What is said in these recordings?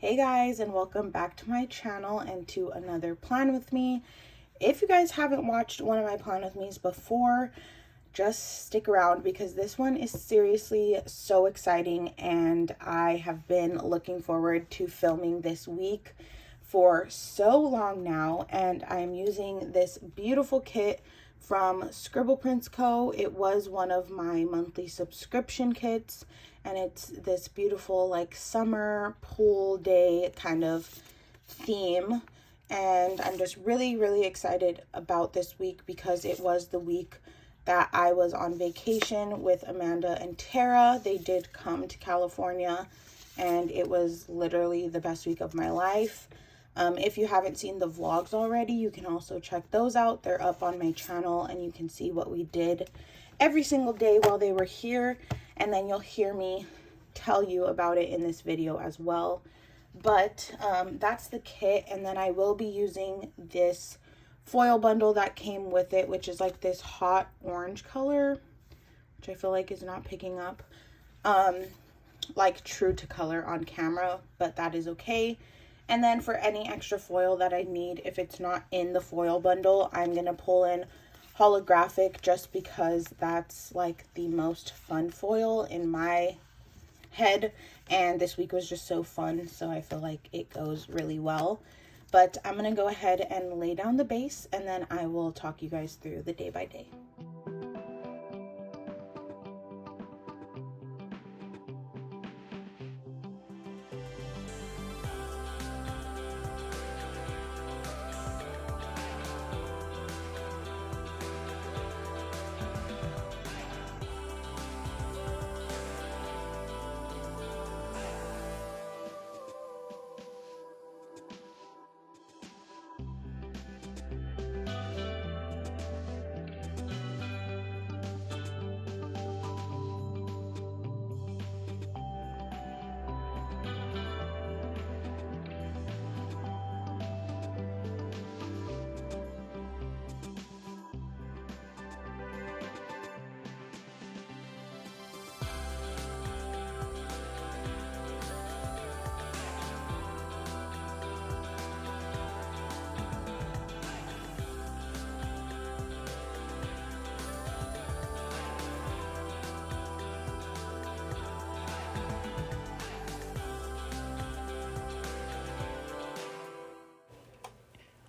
Hey guys, and welcome back to my channel and to another plan with me. If you guys haven't watched one of my plan with me's before, just stick around because this one is seriously so exciting and I have been looking forward to filming this week for so long now. And I'm using this beautiful kit from Scribble Co. It was one of my monthly subscription kits, and it's this beautiful like summer pool day kind of theme. And I'm just really excited about this week because it was the week that I was on vacation with Amanda and Tara. They did come to California and it was literally the best week of my life. If you haven't seen the vlogs already, you can also check those out. They're up on my channel and you can see what we did every single day while they were here. And then you'll hear me tell you about it in this video as well. But that's the kit. And then I will be using this foil bundle that came with it, which is like this hot orange color, which I feel like is not picking up like true to color on camera, but that is okay. And then for any extra foil that I need, if it's not in the foil bundle, I'm going to pull in holographic just because that's like the most fun foil in my head. And this week was just so fun, so I feel like it goes really well. But I'm going to go ahead and lay down the base and then I will talk you guys through the day by day.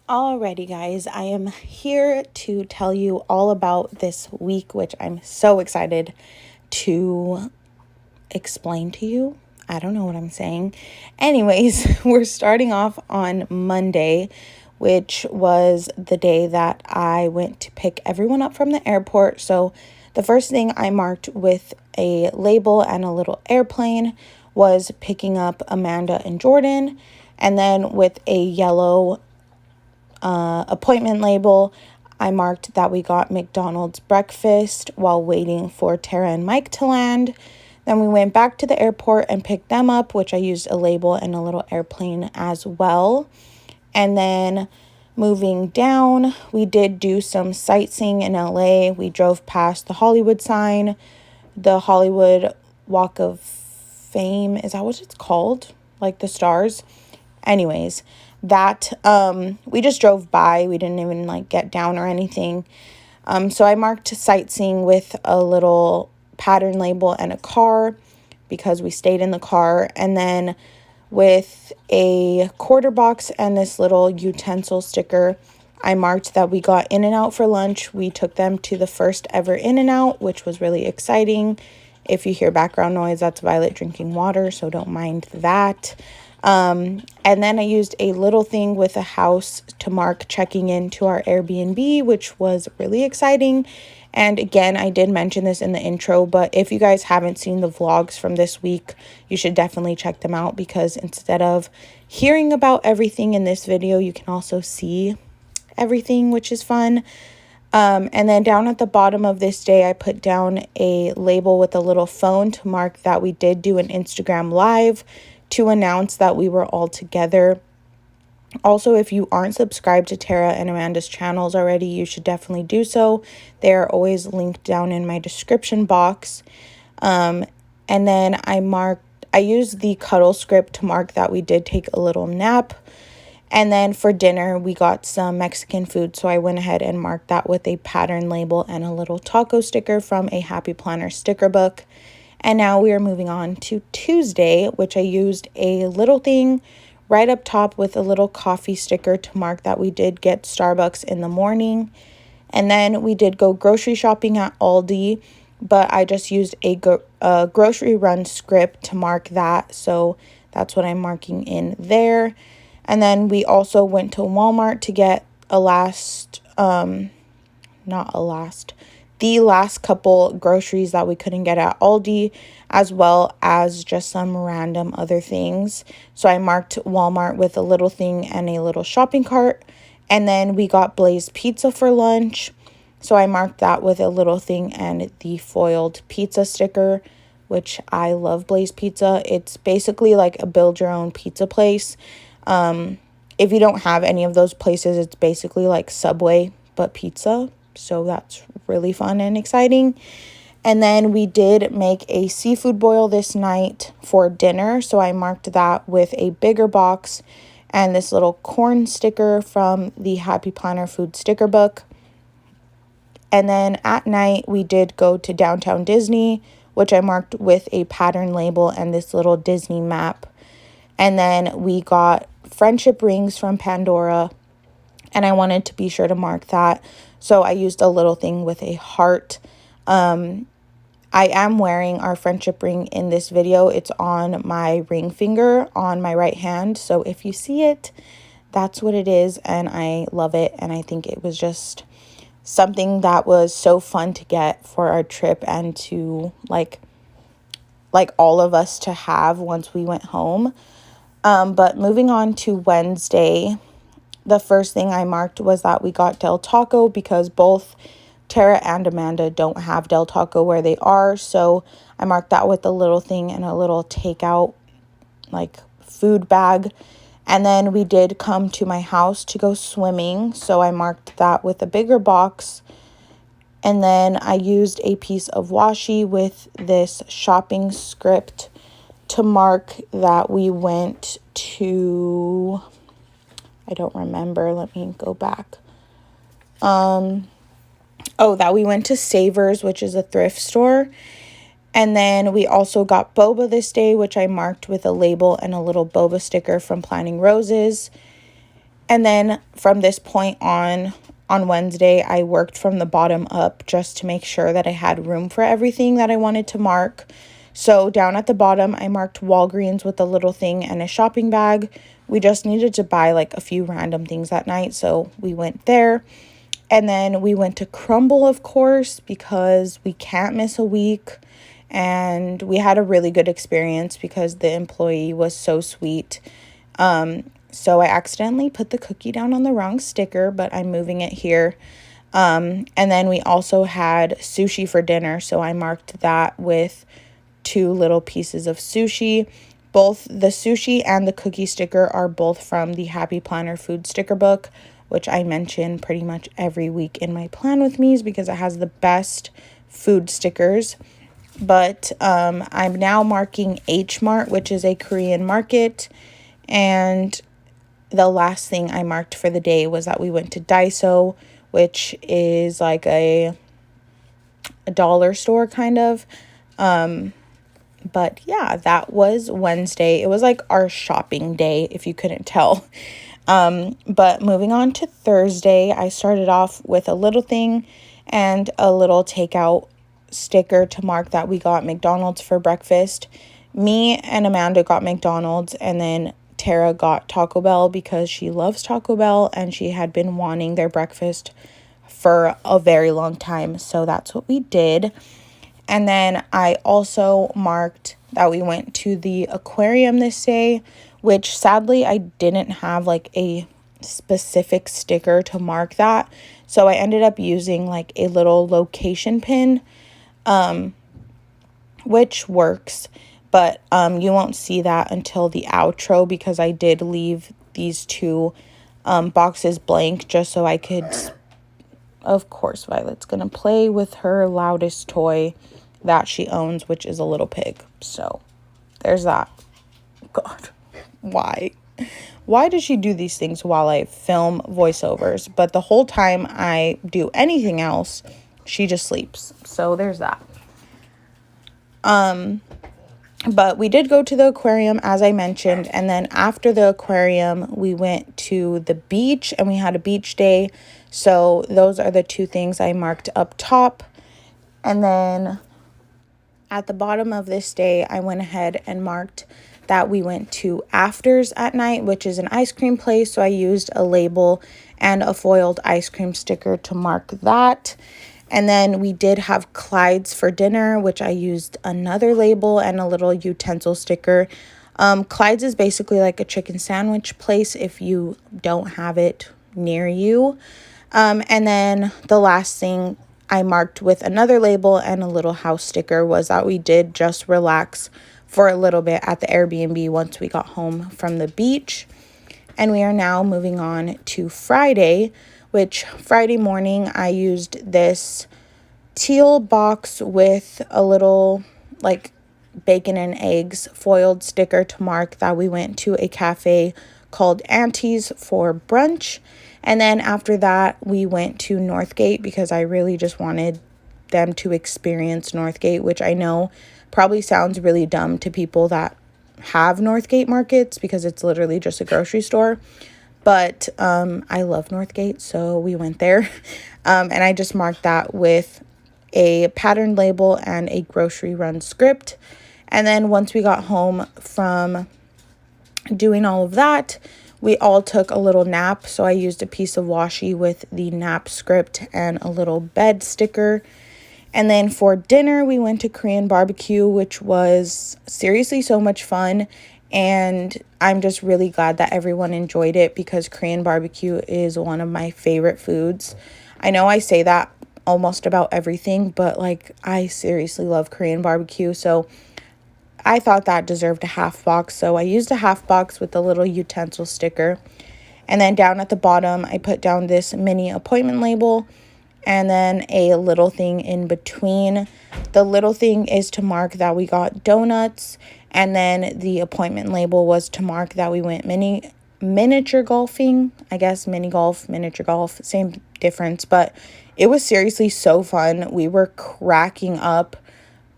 Alrighty guys, I am here to tell you all about this week, which I'm so excited to explain to you. I don't know what I'm saying. Anyways, we're starting off on Monday, which was the day that I went to pick everyone up from the airport. So the first thing I marked with a label and a little airplane was picking up Amanda and Jordan. And then with a yellow appointment label, I marked that we got McDonald's breakfast while waiting for Tara and Mike to land. Then we went back to the airport and picked them up, which I used a label and a little airplane as well. And then moving down, we did do some sightseeing in LA. We drove past the Hollywood sign, the Hollywood Walk of Fame. Is that what it's called? Like the stars? Anyways, that we just drove by. We didn't even like get down or anything. So I marked sightseeing with a little pattern label and a car because we stayed in the car. And then with a quarter box and this little utensil sticker, I marked that we got In-N-Out for lunch. We took them to the first ever In-N-Out, which was really exciting. If you hear background noise, that's Violet drinking water, so don't mind that. And then I used a little thing with a house to mark checking into our Airbnb, which was really exciting. And again, I did mention this in the intro, but if you guys haven't seen the vlogs from this week, you should definitely check them out because instead of hearing about everything in this video, you can also see everything, which is fun. And then down at the bottom of this day, I put down a label with a little phone to mark that we did do an Instagram live to announce that we were all together. Also, if you aren't subscribed to Tara and Amanda's channels already, you should definitely do so. They are always linked down in my description box. And then I I used the cuddle script to mark that we did take a little nap. And then for dinner, we got some Mexican food, so I went ahead and marked that with a pattern label and a little taco sticker from a Happy Planner sticker book. And now we are moving on to Tuesday, which I used a little thing right up top with a little coffee sticker to mark that we did get Starbucks in the morning. And then we did go grocery shopping at Aldi, but I just used a grocery run script to mark that. So that's what I'm marking in there. And then we also went to Walmart to get the last couple groceries that we couldn't get at Aldi, as well as just some random other things. So I marked Walmart with a little thing and a little shopping cart. And then we got Blaze Pizza for lunch. So I marked that with a little thing and the foiled pizza sticker, which I love Blaze Pizza. It's basically like a build your own pizza place. If you don't have any of those places, it's basically like Subway, but pizza. So that's really fun and exciting. And then we did make a seafood boil this night for dinner. So I marked that with a bigger box and this little corn sticker from the Happy Planner food sticker book. And then at night, we did go to Downtown Disney, which I marked with a pattern label and this little Disney map. And then we got friendship rings from Pandora, and I wanted to be sure to mark that. So I used a little thing with a heart. I am wearing our friendship ring in this video. It's on my ring finger on my right hand. So if you see it, that's what it is. And I love it. And I think it was just something that was so fun to get for our trip and to like all of us to have once we went home. But moving on to Wednesday, the first thing I marked was that we got Del Taco because both Tara and Amanda don't have Del Taco where they are. So I marked that with a little thing and a little takeout like food bag. And then we did come to my house to go swimming. So I marked that with a bigger box. And then I used a piece of washi with this shopping script to mark that we went to, I don't remember, let me go back. That we went to Savers, which is a thrift store. And then we also got boba this day, which I marked with a label and a little boba sticker from Planning Roses. And then from this point on Wednesday, I worked from the bottom up just to make sure that I had room for everything that I wanted to mark. So down at the bottom, I marked Walgreens with a little thing and a shopping bag. We just needed to buy like a few random things that night, so we went there. And then we went to Crumble, of course, because we can't miss a week. And we had a really good experience because the employee was so sweet. So I accidentally put the cookie down on the wrong sticker, but I'm moving it here. And then we also had sushi for dinner, so I marked that with 2 little pieces of sushi. Both the sushi and the cookie sticker are both from the Happy Planner food sticker book, which I mention pretty much every week in my Plan With Me's because it has the best food stickers. But I'm now marking H Mart, which is a Korean market. And the last thing I marked for the day was that we went to Daiso, which is like a dollar store kind of. But yeah, that was Wednesday. It was like our shopping day, if you couldn't tell. But moving on to Thursday, I started off with a little thing and a little takeout sticker to mark that we got McDonald's for breakfast. Me and Amanda got McDonald's, and then Tara got Taco Bell because she loves Taco Bell and she had been wanting their breakfast for a very long time. So that's what we did. And then I also marked that we went to the aquarium this day, which sadly I didn't have like a specific sticker to mark that. So I ended up using like a little location pin, which works. But you won't see that until the outro because I did leave these 2 boxes blank just so I could, of course, Violet's going to play with her loudest toy that she owns, which is a little pig. So there's that. God, why? Why does she do these things while I film voiceovers? But the whole time I do anything else, she just sleeps. So there's that. But we did go to the aquarium, as I mentioned. And then after the aquarium, we went to the beach and we had a beach day. So those are the two things I marked up top. And then at the bottom of this day, I went ahead and marked that we went to Afters at night, which is an ice cream place. So I used a label and a foiled ice cream sticker to mark that. And then we did have Clyde's for dinner, which I used another label and a little utensil sticker. Clyde's is basically like a chicken sandwich place if you don't have it near you. And then the last thing I marked with another label and a little house sticker was that we did just relax for a little bit at the Airbnb once we got home from the beach. And we are now moving on to Friday, which Friday morning I used this teal box with a little like bacon and eggs foiled sticker to mark that we went to a cafe called Auntie's for brunch. And then after that, we went to Northgate because I really just wanted them to experience Northgate, which I know probably sounds really dumb to people that have Northgate markets because it's literally just a grocery store. But I love Northgate, so we went there. And I just marked that with a pattern label and a grocery run script. And then once we got home from doing all of that, we all took a little nap. So I used a piece of washi with the nap script and a little bed sticker. And then for dinner, we went to Korean barbecue, which was seriously so much fun. And I'm just really glad that everyone enjoyed it because Korean barbecue is one of my favorite foods. I know I say that almost about everything, but like I seriously love Korean barbecue. So I thought that deserved a half box. So I used a half box with a little utensil sticker. And then down at the bottom, I put down this mini appointment label and then a little thing in between. The little thing is to mark that we got donuts. And then the appointment label was to mark that we went miniature golfing. I guess mini golf, miniature golf, same difference. But it was seriously so fun. We were cracking up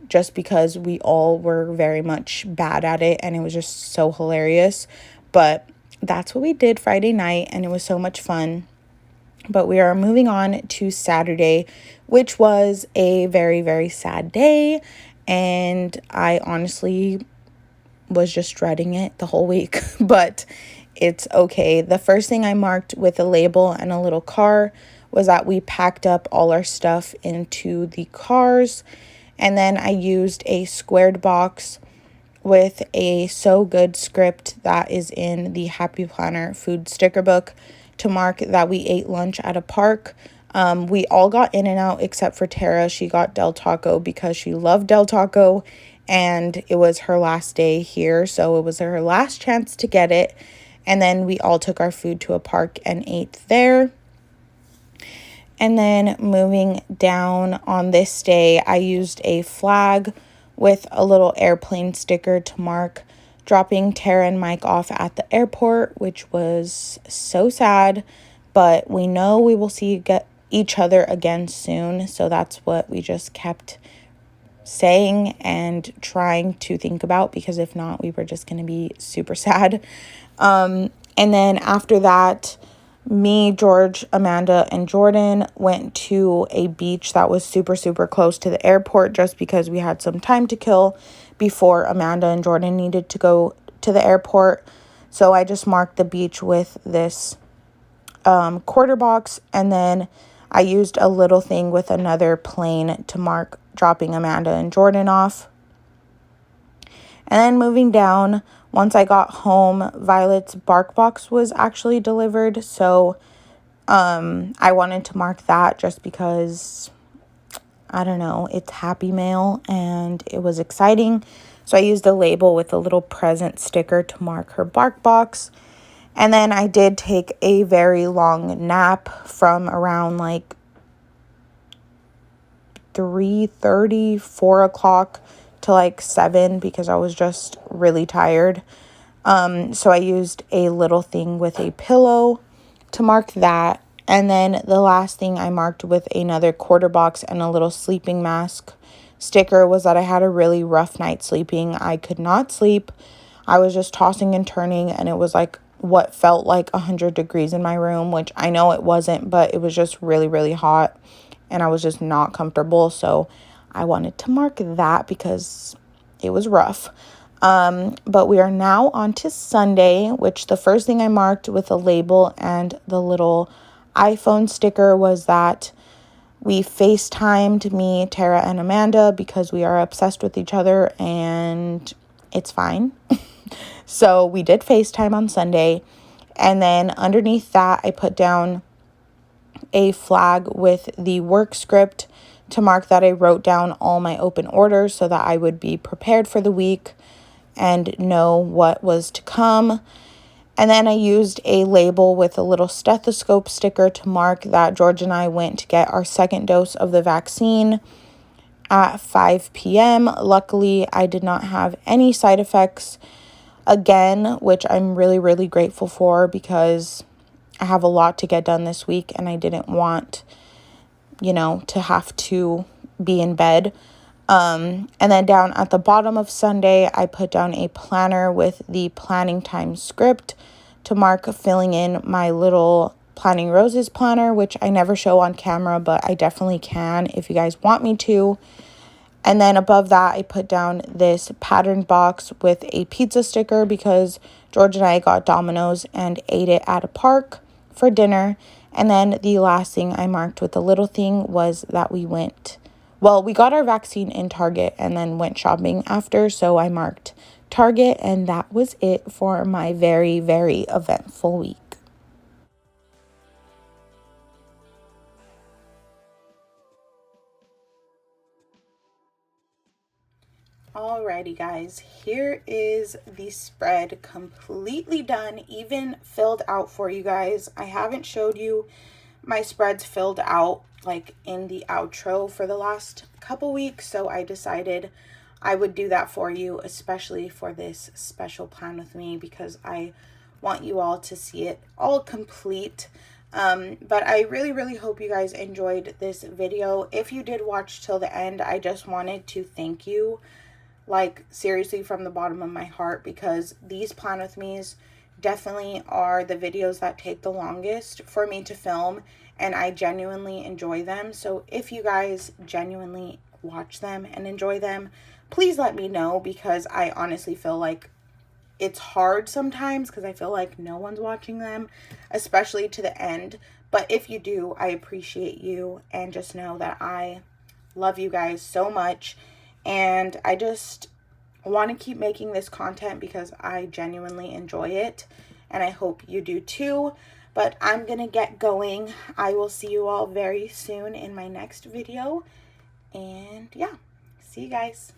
just because we all were very much bad at it. And it was just so hilarious. But that's what we did Friday night. And it was so much fun. But we are moving on to Saturday, which was a very, very sad day. And I honestly was just dreading it the whole week. But it's okay. The first thing I marked with a label and a little car was that we packed up all our stuff into the cars. And then I used a squared box with a So Good script that is in the Happy Planner food sticker book to mark that we ate lunch at a park. We all got in and out except for Tara. She got Del Taco because she loved Del Taco and it was her last day here. So it was her last chance to get it. And then we all took our food to a park and ate there. And then moving down on this day, I used a flag with a little airplane sticker to mark dropping Tara and Mike off at the airport, which was so sad. But we know we will see each other again soon. So that's what we just kept saying and trying to think about, because if not, we were just going to be super sad. And then after that, me, George, Amanda, and Jordan went to a beach that was super, super close to the airport just because we had some time to kill before Amanda and Jordan needed to go to the airport. So I just marked the beach with this quarter box, and then I used a little thing with another plane to mark dropping Amanda and Jordan off. And then moving down, once I got home, Violet's bark box was actually delivered. So I wanted to mark that just because, I don't know, it's Happy Mail and it was exciting. So I used a label with a little present sticker to mark her bark box. And then I did take a very long nap from around like 3:30, 4 o'clock to like 7 because I was just really tired. So I used a little thing with a pillow to mark that. And then the last thing I marked with another quarter box and a little sleeping mask sticker was that I had a really rough night sleeping. I could not sleep. I was just tossing and turning, and it was like what felt like 100 degrees in my room, which I know it wasn't, but it was just really, really hot, and I was just not comfortable. So I wanted to mark that because it was rough. But we are now on to Sunday, which the first thing I marked with a label and the little iPhone sticker was that we FaceTimed, me, Tara, and Amanda, because we are obsessed with each other and it's fine. So we did FaceTime on Sunday. And then underneath that, I put down a flag with the work script to mark that I wrote down all my open orders so that I would be prepared for the week and know what was to come. And then I used a label with a little stethoscope sticker to mark that George and I went to get our second dose of the vaccine at 5 p.m. Luckily, I did not have any side effects again, which I'm really, really grateful for because I have a lot to get done this week and I didn't want, to have to be in bed. And then down at the bottom of Sunday, I put down a planner with the planning time script to mark filling in my little Planning Roses planner, which I never show on camera, but I definitely can if you guys want me to. And then above that, I put down this patterned box with a pizza sticker because George and I got Domino's and ate it at a park for dinner. And then the last thing I marked with a little thing was that we got our vaccine in Target and then went shopping after. So I marked Target, and that was it for my very, very eventful week. Alrighty guys, here is the spread completely done, even filled out for you guys. I haven't showed you my spreads filled out like in the outro for the last couple weeks, so I decided I would do that for you, especially for this special plan with me, because I want you all to see it all complete. But I really, really hope you guys enjoyed this video. If you did watch till the end, I just wanted to thank you, like seriously from the bottom of my heart, because these plan with me's definitely are the videos that take the longest for me to film, and I genuinely enjoy them. So if you guys genuinely watch them and enjoy them, please let me know, because I honestly feel like it's hard sometimes because I feel like no one's watching them, especially to the end. But if you do, I appreciate you, and just know that I love you guys so much. And I just want to keep making this content because I genuinely enjoy it, and I hope you do too. But I'm going to get going. I will see you all very soon in my next video. And yeah, see you guys.